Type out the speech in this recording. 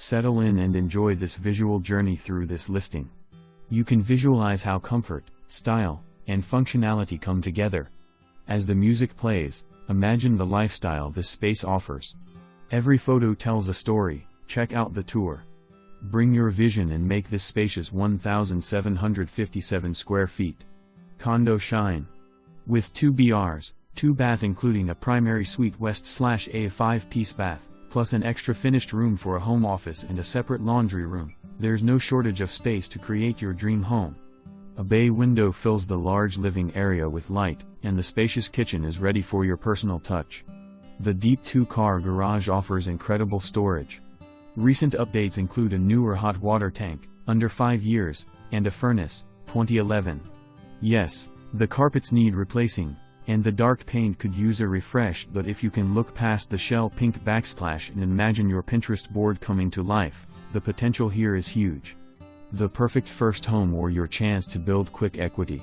Settle in and enjoy this visual journey through this listing. You can visualize how comfort, style, and functionality come together. As the music plays, imagine the lifestyle this space offers. Every photo tells a story. Check out the tour. Bring your vision and make this spacious 1,757 square feet condo shine. With 2 BRs, 2 bath including a primary suite west/a 5-piece bath, plus an extra finished room for a home office and a separate laundry room, there's no shortage of space to create your dream home. A bay window fills the large living area with light, and the spacious kitchen is ready for your personal touch. The deep 2-car garage offers incredible storage. Recent updates include a newer hot water tank, under 5 years, and a furnace, 2011. Yes, the carpets need replacing, and the dark paint could use a refresh, but if you can look past the shell pink backsplash and imagine your Pinterest board coming to life, the potential here is huge. The perfect first home or your chance to build quick equity.